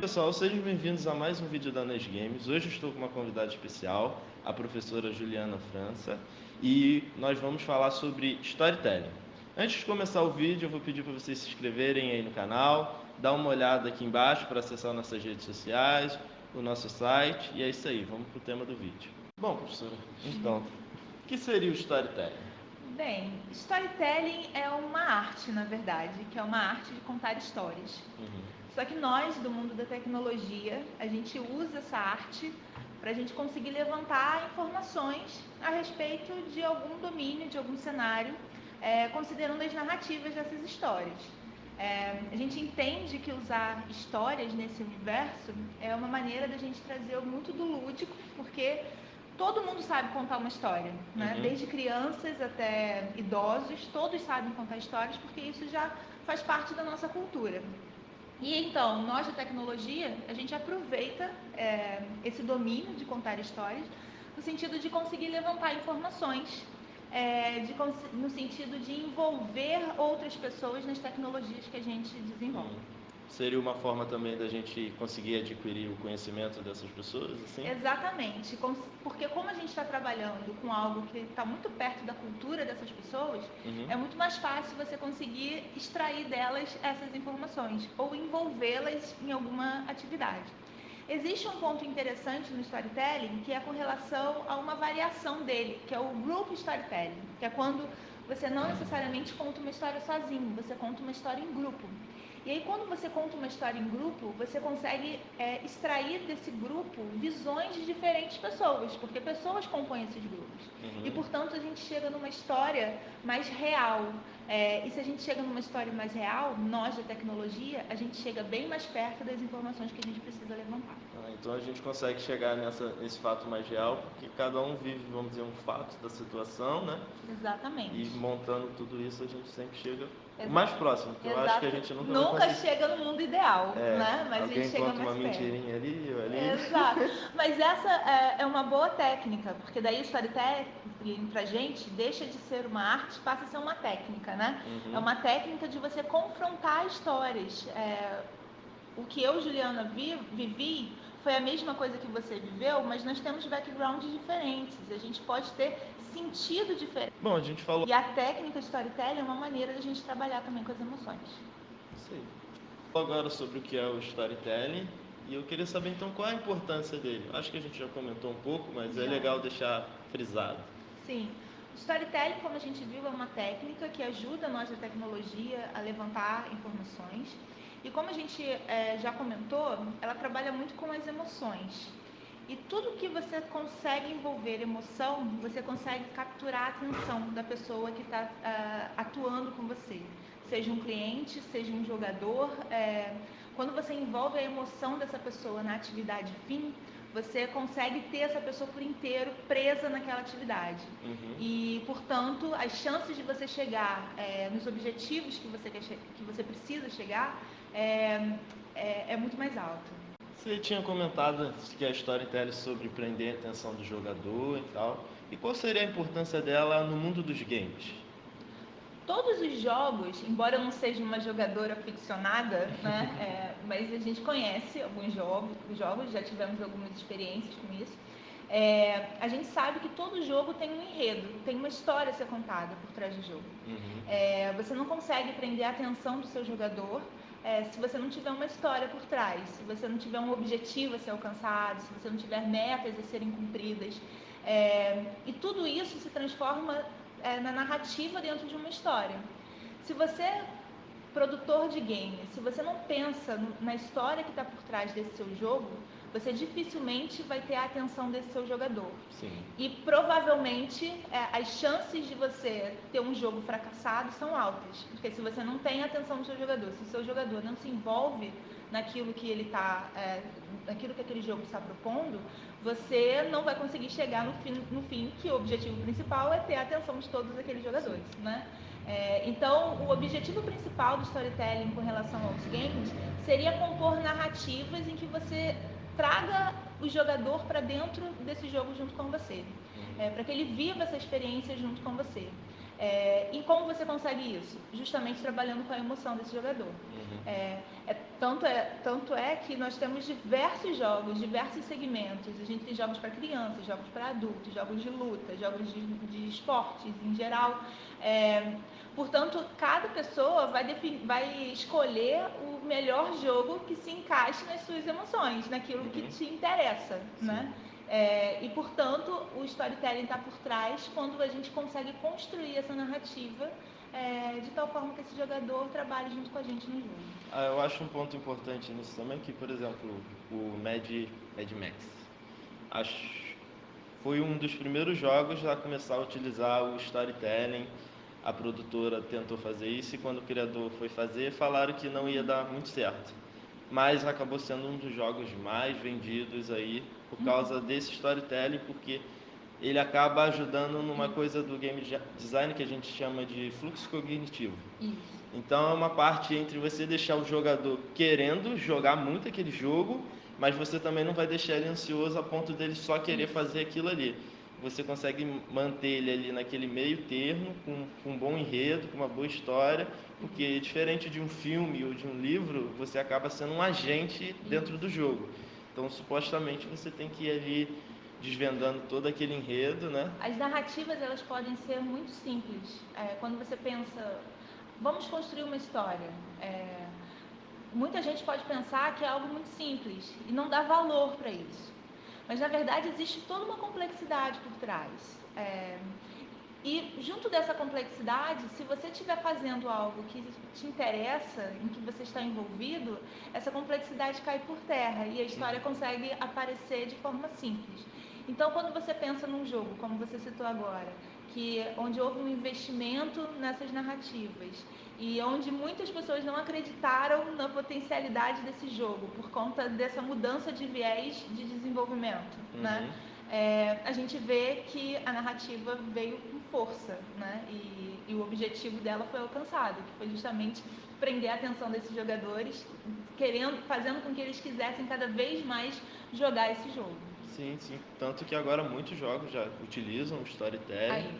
Pessoal, sejam bem-vindos a mais um vídeo da Nas Games. Hoje estou com uma convidada especial, a professora Juliana França, e nós vamos falar sobre storytelling. Antes de começar o vídeo, eu vou pedir para vocês se inscreverem aí no canal, dar uma olhada aqui embaixo para acessar nossas redes sociais, o nosso site, e é isso aí, vamos para o tema do vídeo. Bom, professora, então, o que seria o storytelling? Bem, storytelling é uma arte, na verdade, que é uma arte de contar histórias. Só que nós, do mundo da tecnologia, a gente usa essa arte para a gente conseguir levantar informações a respeito de algum domínio, de algum cenário, considerando as narrativas dessas histórias. A gente entende que usar histórias nesse universo é uma maneira da gente trazer muito do lúdico, porque todo mundo sabe contar uma história, né? Desde crianças até idosos, todos sabem contar histórias porque isso já faz parte da nossa cultura. E então, nós da tecnologia, a gente aproveita esse domínio de contar histórias no sentido de conseguir levantar informações, no sentido de envolver outras pessoas nas tecnologias que a gente desenvolve. Seria uma forma também da gente conseguir adquirir o conhecimento dessas pessoas, assim? Exatamente, porque como a gente está trabalhando com algo que está muito perto da cultura dessas pessoas, é muito mais fácil você conseguir extrair delas essas informações ou envolvê-las em alguma atividade. Existe um ponto interessante no storytelling que é com relação a uma variação dele, que é o group storytelling, que é quando você não necessariamente conta uma história sozinho, você conta uma história em grupo. E aí, quando você conta uma história em grupo, você consegue extrair desse grupo visões de diferentes pessoas, porque pessoas compõem esses grupos. E, portanto, a gente chega numa história mais real. E se a gente chega numa história mais real, nós da tecnologia, a gente chega bem mais perto das informações que a gente precisa levantar. Então a gente consegue chegar nesse fato mais real, porque cada um vive, vamos dizer, um fato da situação, né? Exatamente. E montando tudo isso, a gente sempre chega o mais próximo, que eu acho que a gente nunca Nunca chega no mundo ideal, né? Mas a gente chega mais perto. Alguém conta uma mentirinha ali ou ali. Exato. Mas essa é uma boa técnica, porque daí o storytelling pra gente deixa de ser uma arte, passa a ser uma técnica, né? É uma técnica de você confrontar histórias. O que eu, Juliana, vivi foi a mesma coisa que você viveu, mas nós temos backgrounds diferentes. A gente pode ter sentido diferente. Bom, a gente falou... E a técnica de storytelling é uma maneira de a gente trabalhar também com as emoções. Sim. Agora sobre o que é o storytelling, e eu queria saber então qual a importância dele. Acho que a gente já comentou um pouco, mas é legal deixar frisado. Sim. O storytelling, como a gente viu, é uma técnica que ajuda nós da tecnologia a levantar informações. E como a gente já comentou, ela trabalha muito com as emoções. E tudo que você consegue envolver emoção, você consegue capturar a atenção da pessoa que está atuando com você. Seja um cliente, seja um jogador. Quando você envolve a emoção dessa pessoa na atividade fim, você consegue ter essa pessoa por inteiro presa naquela atividade. E, portanto, as chances de você chegar nos objetivos que você precisa chegar é muito mais alta. Você tinha comentado que a storytelling sobre prender a atenção do jogador e tal. E qual seria a importância dela no mundo dos games? Todos os jogos, embora eu não seja uma jogadora aficionada, né, mas a gente conhece alguns jogos, já tivemos algumas experiências com isso. A gente sabe que todo jogo tem um enredo, tem uma história a ser contada por trás do jogo. Você não consegue prender a atenção do seu jogador se você não tiver uma história por trás, se você não tiver um objetivo a ser alcançado, se você não tiver metas a serem cumpridas. E tudo isso se transforma na narrativa dentro de uma história. Se você, produtor de game, se você não pensa na história que está por trás desse seu jogo, você dificilmente vai ter a atenção desse seu jogador. Sim. E provavelmente as chances de você ter um jogo fracassado são altas, porque se você não tem a atenção do seu jogador, se o seu jogador não se envolve naquilo que ele está, naquilo que aquele jogo está propondo, você não vai conseguir chegar no fim, que o objetivo principal é ter a atenção de todos aqueles jogadores, né? Então, o objetivo principal do storytelling com relação aos games seria compor narrativas em que você traga o jogador para dentro desse jogo junto com você, para que ele viva essa experiência junto com você. E como você consegue isso? Justamente trabalhando com a emoção desse jogador. Tanto é que nós temos diversos jogos, diversos segmentos. A gente tem jogos para crianças, jogos para adultos, jogos de luta, jogos de esportes em geral. Portanto, cada pessoa vai escolher o melhor jogo que se encaixe nas suas emoções, naquilo que te interessa, né? E, portanto, o storytelling está por trás quando a gente consegue construir essa narrativa de tal forma que esse jogador trabalhe junto com a gente no jogo. Eu acho um ponto importante nisso também que, por exemplo, o Mad Max foi um dos primeiros jogos a começar a utilizar o storytelling. A produtora tentou fazer isso e quando o criador foi fazer, falaram que não ia dar muito certo. Mas acabou sendo um dos jogos mais vendidos aí por causa desse storytelling, porque ele acaba ajudando numa coisa do game design que a gente chama de fluxo cognitivo. Então é uma parte entre você deixar o jogador querendo jogar muito aquele jogo, mas você também não vai deixar ele ansioso a ponto dele só querer fazer aquilo ali. Você consegue manter ele ali naquele meio termo, com um bom enredo, com uma boa história, porque diferente de um filme ou de um livro, você acaba sendo um agente dentro do jogo. Então, supostamente, você tem que ir ali desvendando todo aquele enredo, né? As narrativas, elas podem ser muito simples. Quando você pensa, vamos construir uma história. Muita gente pode pensar que é algo muito simples e não dá valor para isso. Mas, na verdade, existe toda uma complexidade por trás. E, junto dessa complexidade, se você estiver fazendo algo que te interessa, em que você está envolvido, essa complexidade cai por terra e a história consegue aparecer de forma simples. Então, quando você pensa num jogo, como você citou agora, onde houve um investimento nessas narrativas e onde muitas pessoas não acreditaram na potencialidade desse jogo por conta dessa mudança de viés de desenvolvimento, né? A gente vê que a narrativa veio com força, né? E o objetivo dela foi alcançado, que foi justamente prender a atenção desses jogadores, fazendo com que eles quisessem cada vez mais jogar esse jogo. Sim. Tanto que agora muitos jogos já utilizam o storytelling.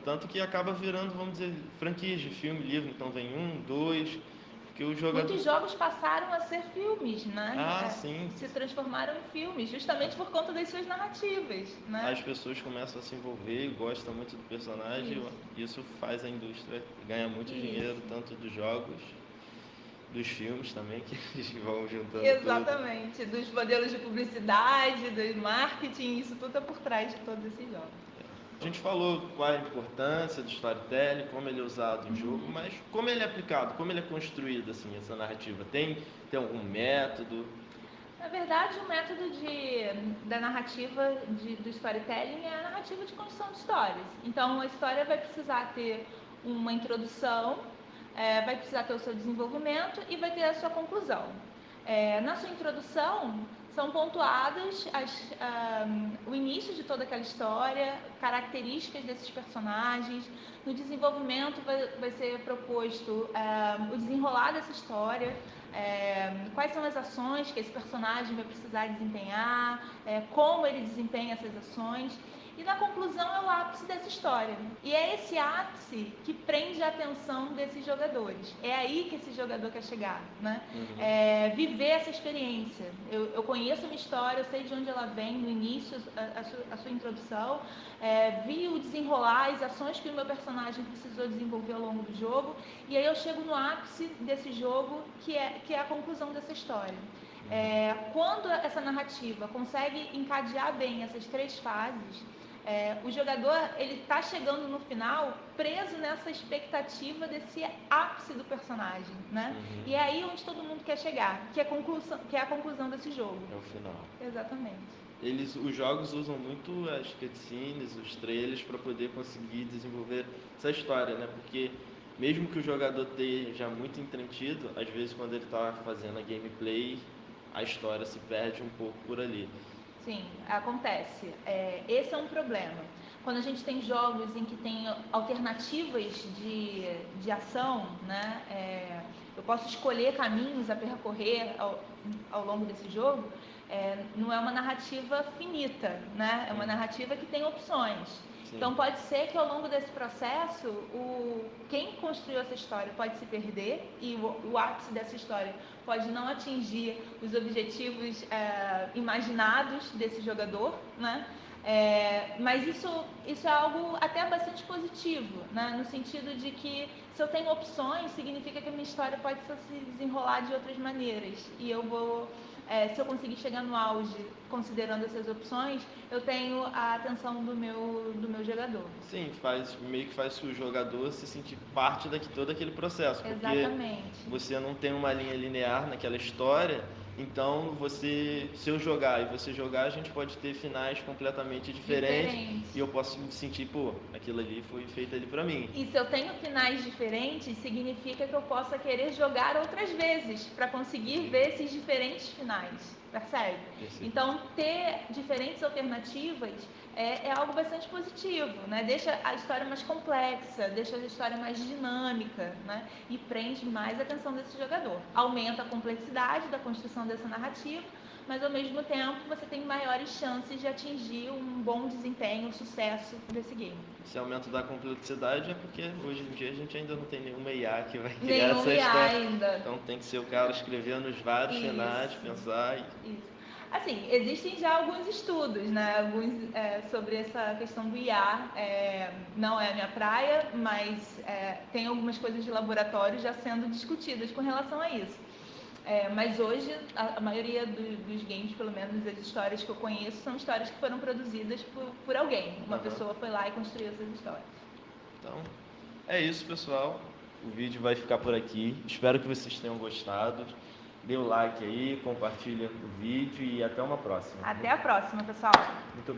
Tanto que acaba virando, vamos dizer, franquias de filme, livro. Então vem 1, 2, porque o jogador... Muitos jogos passaram a ser filmes, né? Sim. Se transformaram em filmes, justamente por conta das suas narrativas, né? As pessoas começam a se envolver e gostam muito do personagem. Isso faz a indústria ganhar muito dinheiro, tanto dos jogos, dos filmes também, que eles vão juntando Exatamente, tudo. Dos modelos de publicidade, do marketing, isso tudo é por trás de todos esses jogos. A gente falou qual é a importância do storytelling, como ele é usado em jogo, mas como ele é aplicado, como ele é construído, assim, essa narrativa? Tem algum método? Na verdade, o método da narrativa do storytelling é a narrativa de construção de histórias. Então, a história vai precisar ter uma introdução, vai precisar ter o seu desenvolvimento e vai ter a sua conclusão. Na sua introdução, são pontuadas o início de toda aquela história, características desses personagens. No desenvolvimento vai ser proposto o desenrolar dessa história, quais são as ações que esse personagem vai precisar desempenhar, como ele desempenha essas ações. E na conclusão é o ápice dessa história. E é esse ápice que prende a atenção desses jogadores. É aí que esse jogador quer chegar, né? Viver essa experiência. Eu conheço uma história, eu sei de onde ela vem, no início, a sua introdução, vi o desenrolar, as ações que o meu personagem precisou desenvolver ao longo do jogo, e aí eu chego no ápice desse jogo, que é a conclusão dessa história. Quando essa narrativa consegue encadear bem essas 3 fases, o jogador ele está chegando no final preso nessa expectativa desse ápice do personagem, né? E é aí onde todo mundo quer chegar, que é a conclusão desse jogo. É o final. Exatamente. Os jogos usam muito as cutscenes, os trailers para poder conseguir desenvolver essa história, né? Porque mesmo que o jogador esteja muito entretido, às vezes quando ele está fazendo a gameplay, a história se perde um pouco por ali. Sim, acontece. Esse é um problema. Quando a gente tem jogos em que tem alternativas de ação, né? Eu posso escolher caminhos a percorrer ao longo desse jogo. Não é uma narrativa finita, né? É uma narrativa que tem opções. Sim. Então pode ser que ao longo desse processo, quem construiu essa história pode se perder e o ápice dessa história pode não atingir os objetivos imaginados desse jogador, né? Mas isso é algo até bastante positivo, né? No sentido de que se eu tenho opções, significa que a minha história pode se desenrolar de outras maneiras. E eu vou, se eu conseguir chegar no auge considerando essas opções, eu tenho a atenção do meu jogador. Sim, meio que faz o jogador se sentir parte de todo aquele processo. Porque Exatamente. você não tem uma linha linear naquela história. Então, se eu jogar e você jogar, a gente pode ter finais completamente diferentes. E eu posso me sentir, pô, aquilo ali foi feito ali pra mim. E se eu tenho finais diferentes, significa que eu possa querer jogar outras vezes para conseguir ver esses diferentes finais, percebe? Então, ter diferentes alternativas é algo bastante positivo, né? Deixa a história mais complexa, deixa a história mais dinâmica, né? E prende mais a atenção desse jogador. Aumenta a complexidade da construção dessa narrativa, mas ao mesmo tempo você tem maiores chances de atingir um bom desempenho, um sucesso desse game. Esse aumento da complexidade é porque hoje em dia a gente ainda não tem nenhuma IA que vai criar essa história. Ainda. Então tem que ser o cara escrevendo os vários finais, pensar e... Isso. Assim, existem já alguns estudos, né? Sobre essa questão do IA. Não é a minha praia, mas tem algumas coisas de laboratório já sendo discutidas com relação a isso. Mas hoje, a maioria dos games, pelo menos as histórias que eu conheço, são histórias que foram produzidas por alguém. Uma pessoa foi lá e construiu essas histórias. Então, é isso, pessoal. O vídeo vai ficar por aqui. Espero que vocês tenham gostado. Dê o like aí, compartilha o vídeo e até uma próxima. Até a próxima, pessoal. Muito obrigado.